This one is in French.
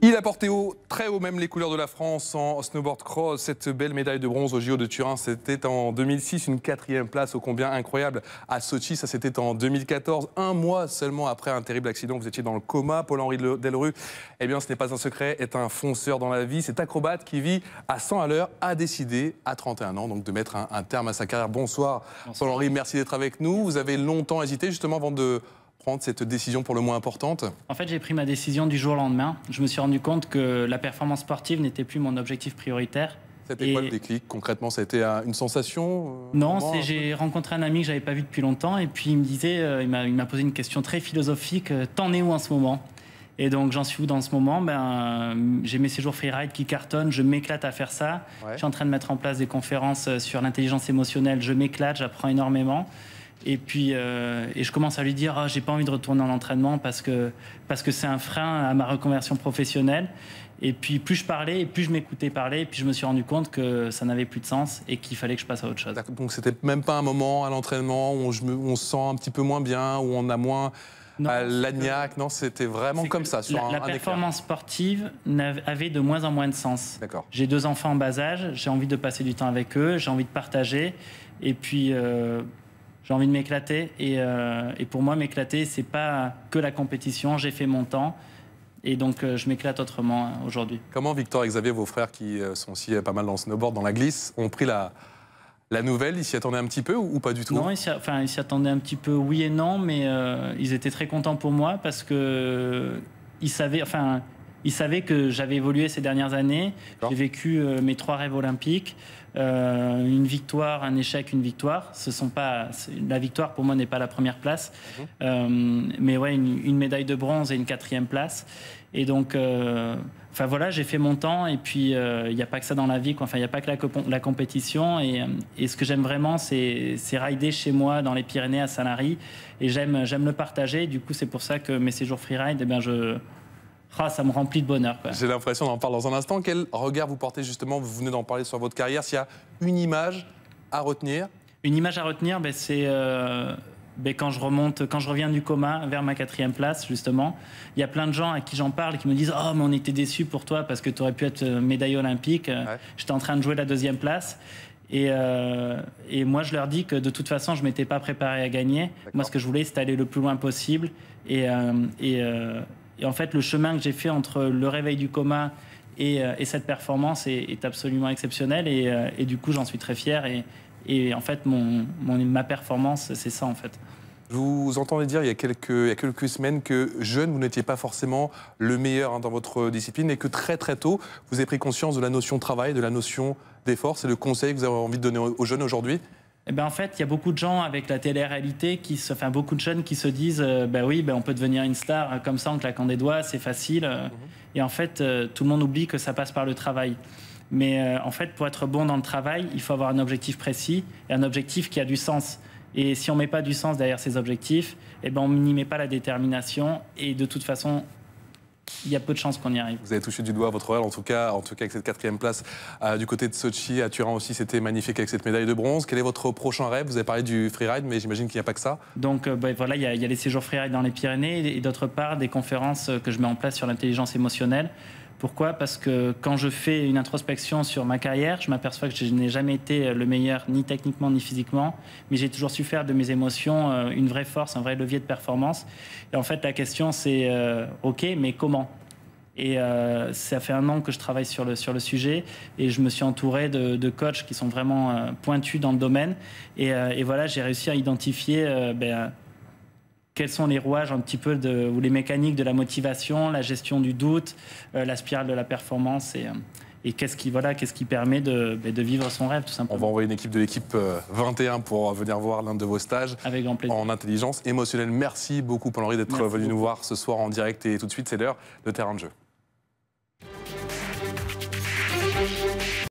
Il a porté très haut même les couleurs de la France en snowboard cross. Cette belle médaille de bronze au JO de Turin, c'était en 2006, une 4e place ô combien incroyable à Sochi. Ça, c'était en 2014, un mois seulement après un terrible accident. Vous étiez dans le coma. Paul-Henri Delru, eh bien, ce n'est pas un secret, est un fonceur dans la vie. Cet acrobate qui vit à 100 à l'heure a décidé, à 31 ans, donc de mettre un terme à sa carrière. Bonsoir, Paul-Henri, merci d'être avec nous. Vous avez longtemps hésité justement avant de prendre cette décision pour le moins importante? En fait, j'ai pris ma décision du jour au lendemain. Je me suis rendu compte que la performance sportive n'était plus mon objectif prioritaire. C'était quoi le déclic? Concrètement, ça a été une sensation? Non, j'ai rencontré un ami que je n'avais pas vu depuis longtemps et puis il me disait, il m'a posé une question très philosophique, t'en es où en ce moment? Et donc j'en suis où dans ce moment? J'ai mes séjours freeride qui cartonnent, je m'éclate à faire ça. Ouais. Je suis en train de mettre en place des conférences sur l'intelligence émotionnelle, je m'éclate, j'apprends énormément. Et puis je commence à lui dire j'ai pas envie de retourner en entraînement parce que c'est un frein à ma reconversion professionnelle. Et puis plus je parlais et plus je m'écoutais parler, et puis je me suis rendu compte que ça n'avait plus de sens et qu'il fallait que je passe à autre chose. Donc c'était même pas un moment à l'entraînement où on se sent un petit peu moins bien, où on a moins l'agnac, non, c'était vraiment comme ça. Sur la performance sportive avait de moins en moins de sens. J'ai 2 enfants en bas âge, j'ai envie de passer du temps avec eux, j'ai envie de partager, et puis j'ai envie de m'éclater. Et pour moi, m'éclater, c'est pas que la compétition. J'ai fait mon temps. Et donc, je m'éclate autrement aujourd'hui. Comment Victor et Xavier, vos frères qui sont aussi pas mal dans le snowboard, dans la glisse, ont pris la nouvelle? Ils s'y attendaient un petit peu ou pas du tout? Non, ils s'y attendaient un petit peu, oui et non, mais ils étaient très contents pour moi parce que ils savaient que j'avais évolué ces dernières années. J'ai vécu mes 3 rêves olympiques. Une victoire, un échec, une victoire. La victoire, pour moi, n'est pas la première place. Mais ouais, une médaille de bronze et une 4e place. Et donc, voilà, j'ai fait mon temps. Et puis, il n'y a pas que ça dans la vie, quoi. Enfin, il n'y a pas que la compétition. Et ce que j'aime vraiment, c'est rider chez moi, dans les Pyrénées, à Sanary. Et j'aime le partager. Du coup, c'est pour ça que mes séjours freeride, eh bien, ça me remplit de bonheur. J'ai l'impression, on en parle dans un instant. Quel regard vous portez justement, vous venez d'en parler sur votre carrière, s'il y a une image à retenir? Une image à retenir, c'est quand je reviens du coma vers ma 4e place, justement. Il y a plein de gens à qui j'en parle qui me disent « Oh, mais on était déçus pour toi parce que tu aurais pu être médaillé olympique. Ouais. » J'étais en train de jouer la 2e place. Et moi, je leur dis que de toute façon, je ne m'étais pas préparé à gagner. Moi, ce que je voulais, c'était aller le plus loin possible. Et en fait, le chemin que j'ai fait entre le réveil du coma et cette performance est absolument exceptionnel. Et du coup, j'en suis très fier. Et en fait, ma performance, c'est ça, en fait. Je vous entendais dire il y a quelques semaines que jeune, vous n'étiez pas forcément le meilleur dans votre discipline et que très très tôt, vous avez pris conscience de la notion de travail, de la notion d'effort. C'est le conseil que vous avez envie de donner aux jeunes aujourd'hui? Eh ben en fait, il y a beaucoup de gens avec la télé-réalité, beaucoup de jeunes qui se disent on peut devenir une star comme ça en claquant des doigts, c'est facile. Et en fait, tout le monde oublie que ça passe par le travail. Mais en fait, pour être bon dans le travail, il faut avoir un objectif précis et un objectif qui a du sens. Et si on ne met pas du sens derrière ces objectifs, eh ben on n'y met pas la détermination. Et de toute façon, il y a peu de chances qu'on y arrive. Vous avez touché du doigt votre rêve, en tout cas avec cette 4e place du côté de Sochi. À Turin aussi, c'était magnifique avec cette médaille de bronze. Quel est votre prochain rêve? Vous avez parlé du freeride, mais j'imagine qu'il n'y a pas que ça. Donc voilà, il y a les séjours freeride dans les Pyrénées et d'autre part des conférences que je mets en place sur l'intelligence émotionnelle. Pourquoi? Parce que quand je fais une introspection sur ma carrière, je m'aperçois que je n'ai jamais été le meilleur, ni techniquement, ni physiquement, mais j'ai toujours su faire de mes émotions une vraie force, un vrai levier de performance. Et en fait, la question, c'est OK, mais comment? Et ça fait 1 an que je travaille sur le sujet et je me suis entouré de coachs qui sont vraiment pointus dans le domaine. Et voilà, j'ai réussi à identifier quels sont les rouages un petit peu ou les mécaniques de la motivation, la gestion du doute, la spirale de la performance et qu'est-ce qui permet de vivre son rêve, tout simplement. On va envoyer une équipe de l'équipe 21 pour venir voir l'un de vos stages en intelligence émotionnelle. Merci beaucoup, Paul-Henri, d'être venu nous voir ce soir en direct. Et tout de suite, c'est l'heure de Terrain de jeu.